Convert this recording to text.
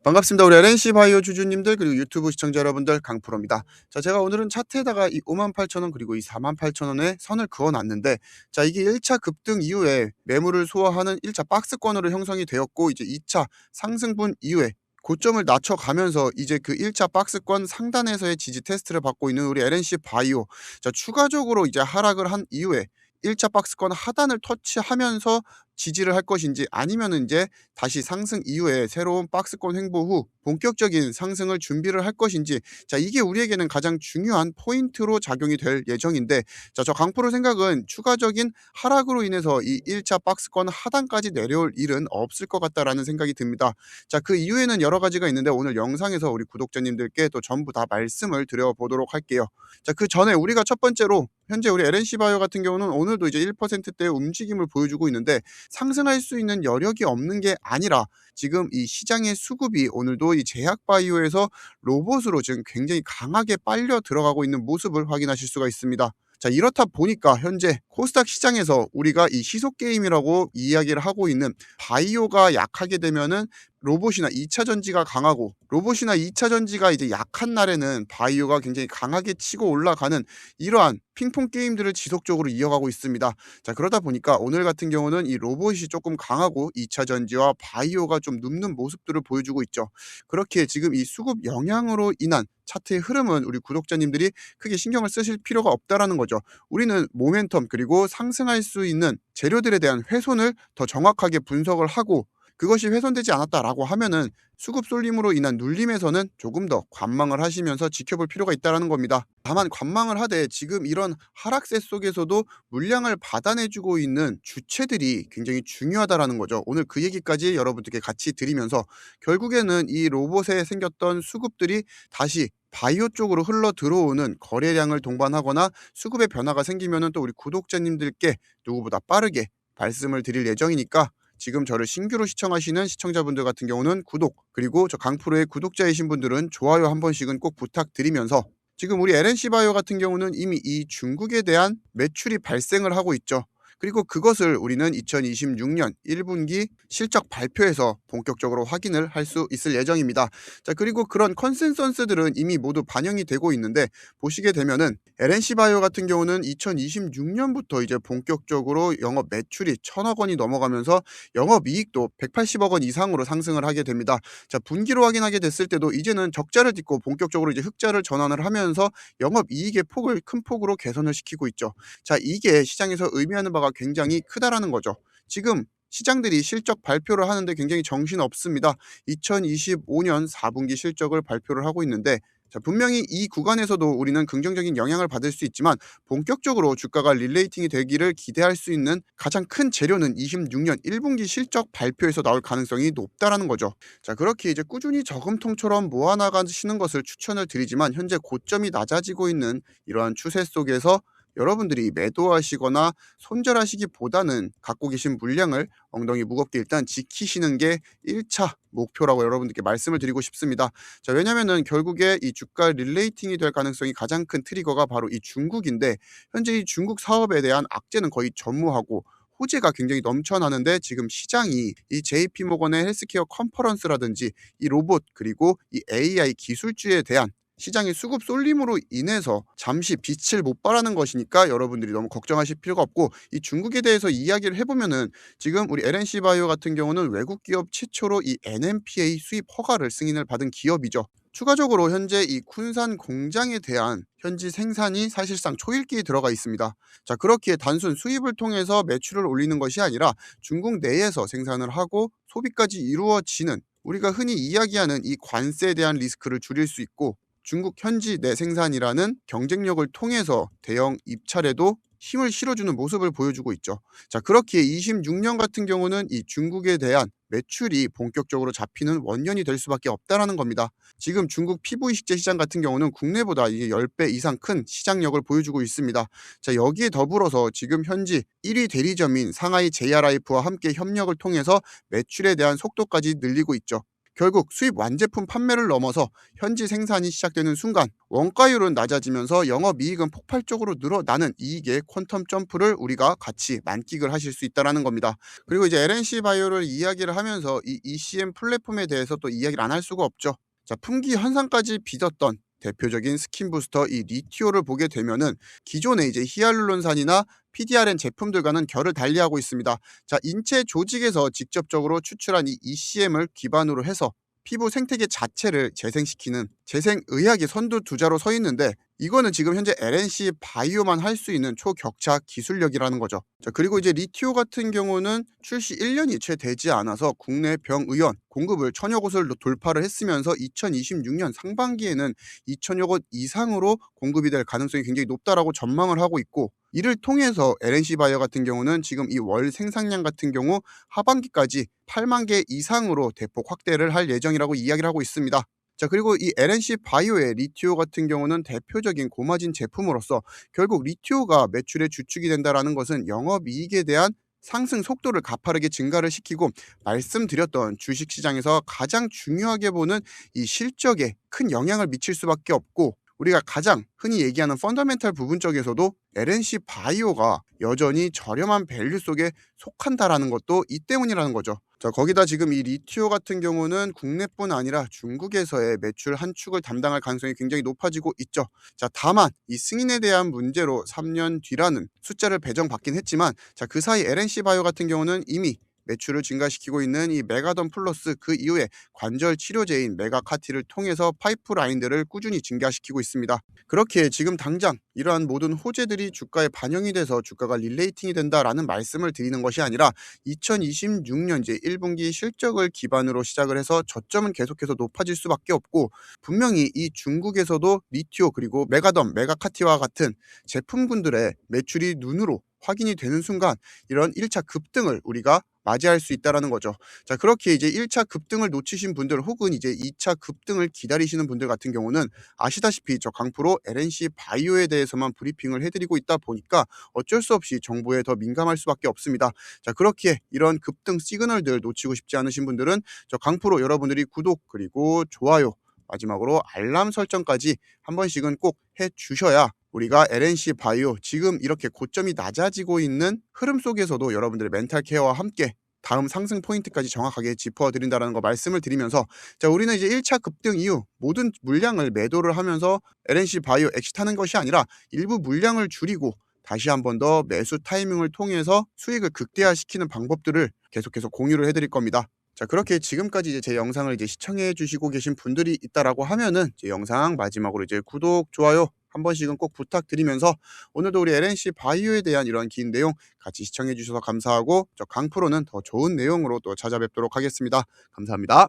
반갑습니다. 우리 LNC 바이오 주주님들 그리고 유튜브 시청자 여러분들 강프로입니다. 자, 제가 오늘은 차트에다가 이 58,000원 그리고 이 48,000원에 선을 그어 놨는데, 자, 이게 1차 급등 이후에 매물을 소화하는 1차 박스권으로 형성이 되었고, 이제 2차 상승분 이후에 고점을 낮춰가면서 이제 그 1차 박스권 상단에서의 지지 테스트를 받고 있는 우리 LNC 바이오. 자, 추가적으로 이제 하락을 한 이후에 1차 박스권 하단을 터치하면서 지지를 할 것인지, 아니면은 이제 다시 상승 이후에 새로운 박스권 횡보 후 본격적인 상승을 준비를 할 것인지, 자, 이게 우리에게는 가장 중요한 포인트로 작용이 될 예정인데, 자, 저 강프로 생각은 추가적인 하락으로 인해서 이 1차 박스권 하단까지 내려올 일은 없을 것 같다라는 생각이 듭니다. 자, 그 이유에는 여러 가지가 있는데 오늘 영상에서 우리 구독자님들께 또 전부 다 말씀을 드려보도록 할게요. 자, 그 전에 우리가 첫 번째로 현재 우리 LNC 바이오 같은 경우는 오늘도 이제 1%대의 움직임을 보여주고 있는데, 상승할 수 있는 여력이 없는 게 아니라 지금 이 시장의 수급이 오늘도 이 제약 바이오에서 로봇으로 지금 굉장히 강하게 빨려 들어가고 있는 모습을 확인하실 수가 있습니다. 자, 이렇다 보니까 현재 코스닥 시장에서 우리가 이 시속 게임이라고 이야기를 하고 있는 바이오가 약하게 되면은 로봇이나 2차 전지가 강하고, 로봇이나 2차 전지가 이제 약한 날에는 바이오가 굉장히 강하게 치고 올라가는 이러한 핑퐁 게임들을 지속적으로 이어가고 있습니다. 자, 그러다 보니까 오늘 같은 경우는 이 로봇이 조금 강하고 2차 전지와 바이오가 좀 눕는 모습들을 보여주고 있죠. 그렇게 지금 이 수급 영향으로 인한 차트의 흐름은 우리 구독자님들이 크게 신경을 쓰실 필요가 없다라는 거죠. 우리는 모멘텀 그리고 상승할 수 있는 재료들에 대한 훼손을 더 정확하게 분석을 하고, 그것이 훼손되지 않았다라고 하면은 수급 쏠림으로 인한 눌림에서는 조금 더 관망을 하시면서 지켜볼 필요가 있다라는 겁니다. 다만 관망을 하되 지금 이런 하락세 속에서도 물량을 받아내주고 있는 주체들이 굉장히 중요하다라는 거죠. 오늘 그 얘기까지 여러분들께 같이 드리면서, 결국에는 이 로봇에 생겼던 수급들이 다시 바이오 쪽으로 흘러 들어오는 거래량을 동반하거나 수급의 변화가 생기면은 또 우리 구독자님들께 누구보다 빠르게 말씀을 드릴 예정이니까, 지금 저를 신규로 시청하시는 시청자분들 같은 경우는 구독, 그리고 저 강프로의 구독자이신 분들은 좋아요 한 번씩은 꼭 부탁드리면서, 지금 우리 LNC 바이오 같은 경우는 이미 이 중국에 대한 매출이 발생을 하고 있죠. 그리고 그것을 우리는 2026년 1분기 실적 발표에서 본격적으로 확인을 할 수 있을 예정입니다. 자, 그리고 그런 컨센서스들은 이미 모두 반영이 되고 있는데, 보시게 되면은 LNC 바이오 같은 경우는 2026년부터 이제 본격적으로 영업 매출이 1,000억 원이 넘어가면서 영업 이익도 180억 원 이상으로 상승을 하게 됩니다. 자, 분기로 확인하게 됐을 때도 이제는 적자를 딛고 본격적으로 이제 흑자를 전환을 하면서 영업 이익의 폭을 큰 폭으로 개선을 시키고 있죠. 자, 이게 시장에서 의미하는 바가 굉장히 크다라는 거죠. 지금 시장들이 실적 발표를 하는데 굉장히 정신없습니다. 2025년 4분기 실적을 발표를 하고 있는데, 자, 분명히 이 구간에서도 우리는 긍정적인 영향을 받을 수 있지만, 본격적으로 주가가 릴레이팅이 되기를 기대할 수 있는 가장 큰 재료는 26년 1분기 실적 발표에서 나올 가능성이 높다라는 거죠. 자, 그렇게 이제 꾸준히 저금통처럼 모아나가시는 것을 추천을 드리지만, 현재 고점이 낮아지고 있는 이러한 추세 속에서 여러분들이 매도하시거나 손절하시기보다는 갖고 계신 물량을 엉덩이 무겁게 일단 지키시는 게 1차 목표라고 여러분들께 말씀을 드리고 싶습니다. 자, 왜냐면은 결국에 이 주가 릴레이팅이 될 가능성이 가장 큰 트리거가 바로 이 중국인데, 현재 이 중국 사업에 대한 악재는 거의 전무하고 호재가 굉장히 넘쳐나는데, 지금 시장이 이 JP모건의 헬스케어 컨퍼런스라든지 이 로봇 그리고 이 AI 기술주에 대한 시장의 수급 쏠림으로 인해서 잠시 빛을 못 발하는 것이니까 여러분들이 너무 걱정하실 필요가 없고, 이 중국에 대해서 이야기를 해보면은 지금 우리 LNC 바이오 같은 경우는 외국 기업 최초로 이 NMPA 수입 허가를 승인을 받은 기업이죠. 추가적으로 현재 이 쿤산 공장에 대한 현지 생산이 사실상 초읽기에 들어가 있습니다. 자, 그렇기에 단순 수입을 통해서 매출을 올리는 것이 아니라 중국 내에서 생산을 하고 소비까지 이루어지는, 우리가 흔히 이야기하는 이 관세에 대한 리스크를 줄일 수 있고, 중국 현지 내 생산이라는 경쟁력을 통해서 대형 입찰에도 힘을 실어주는 모습을 보여주고 있죠. 자, 그렇기에 26년 같은 경우는 이 중국에 대한 매출이 본격적으로 잡히는 원년이 될 수밖에 없다라는 겁니다. 지금 중국 PV식재 시장 같은 경우는 국내보다 이게 10배 이상 큰 시장력을 보여주고 있습니다. 자, 여기에 더불어서 지금 현지 1위 대리점인 상하이 JRIF와 함께 협력을 통해서 매출에 대한 속도까지 늘리고 있죠. 결국 수입 완제품 판매를 넘어서 현지 생산이 시작되는 순간 원가율은 낮아지면서 영업이익은 폭발적으로 늘어나는 이익의 퀀텀 점프를 우리가 같이 만끽을 하실 수 있다는 겁니다. 그리고 이제 LNC 바이오를 이야기를 하면서 이 ECM 플랫폼에 대해서 또 이야기를 안 할 수가 없죠. 자, 품귀 현상까지 빚었던 대표적인 스킨 부스터 이 리티오를 보게 되면은 기존의 이제 히알루론산이나 PDRN 제품들과는 결을 달리하고 있습니다. 자, 인체 조직에서 직접적으로 추출한 이 ECM을 기반으로 해서 피부 생태계 자체를 재생시키는 재생의학의 선두주자로 서 있는데, 이거는 지금 현재 LNC 바이오만 할 수 있는 초격차 기술력이라는 거죠. 자, 그리고 이제 리티오 같은 경우는 출시 1년이 채 되지 않아서 국내 병의원 공급을 1000여 곳을 돌파를 했으면서 2026년 상반기에는 2000여 곳 이상으로 공급이 될 가능성이 굉장히 높다라고 전망을 하고 있고, 이를 통해서 LNC 바이오 같은 경우는 지금 이 월 생산량 같은 경우 하반기까지 8만 개 이상으로 대폭 확대를 할 예정이라고 이야기를 하고 있습니다. 자, 그리고 이 LNC 바이오의 리티오 같은 경우는 대표적인 고마진 제품으로서 결국 리티오가 매출의 주축이 된다는 것은 영업이익에 대한 상승 속도를 가파르게 증가를 시키고, 말씀드렸던 주식시장에서 가장 중요하게 보는 이 실적에 큰 영향을 미칠 수밖에 없고, 우리가 가장 흔히 얘기하는 펀더멘탈 부분 쪽에서도 LNC 바이오가 여전히 저렴한 밸류 속에 속한다라는 것도 이 때문이라는 거죠. 자, 거기다 지금 이 리티오 같은 경우는 국내뿐 아니라 중국에서의 매출 한 축을 담당할 가능성이 굉장히 높아지고 있죠. 자, 다만 이 승인에 대한 문제로 3년 뒤라는 숫자를 배정받긴 했지만, 자, 그 사이 LNC 바이오 같은 경우는 이미 매출을 증가시키고 있는 이 메가던 플러스 그 이후에 관절 치료제인 메가카티를 통해서 파이프라인들을 꾸준히 증가시키고 있습니다. 그렇게 지금 당장 이러한 모든 호재들이 주가에 반영이 돼서 주가가 릴레이팅이 된다라는 말씀을 드리는 것이 아니라, 2026년 이제 1분기 실적을 기반으로 시작을 해서 저점은 계속해서 높아질 수밖에 없고, 분명히 이 중국에서도 리티오 그리고 메가던, 메가카티와 같은 제품군들의 매출이 눈으로 확인이 되는 순간 이런 1차 급등을 우리가 맞이할 수 있다라는 거죠. 자, 그렇게 이제 1차 급등을 놓치신 분들 혹은 이제 2차 급등을 기다리시는 분들 같은 경우는 아시다시피 저 강프로 LNC 바이오에 대해서만 브리핑을 해드리고 있다 보니까 어쩔 수 없이 정보에 더 민감할 수밖에 없습니다. 자, 그렇게 이런 급등 시그널들 놓치고 싶지 않으신 분들은 저 강프로 여러분들이 구독 그리고 좋아요, 마지막으로 알람 설정까지 한 번씩은 꼭 해주셔야 우리가 LNC 바이오 지금 이렇게 고점이 낮아지고 있는 흐름 속에서도 여러분들의 멘탈 케어와 함께 다음 상승 포인트까지 정확하게 짚어드린다는 거 말씀을 드리면서, 자, 우리는 이제 1차 급등 이후 모든 물량을 매도를 하면서 LNC 바이오 엑시트하는 것이 아니라 일부 물량을 줄이고 다시 한 번 더 매수 타이밍을 통해서 수익을 극대화시키는 방법들을 계속해서 공유를 해드릴 겁니다. 자, 그렇게 지금까지 이제 제 영상을 이제 시청해 주시고 계신 분들이 있다라고 하면은 제 영상 마지막으로 이제 구독, 좋아요 한 번씩은 꼭 부탁드리면서, 오늘도 우리 LNC 바이오에 대한 이런 긴 내용 같이 시청해 주셔서 감사하고, 저 강프로는 더 좋은 내용으로 또 찾아뵙도록 하겠습니다. 감사합니다.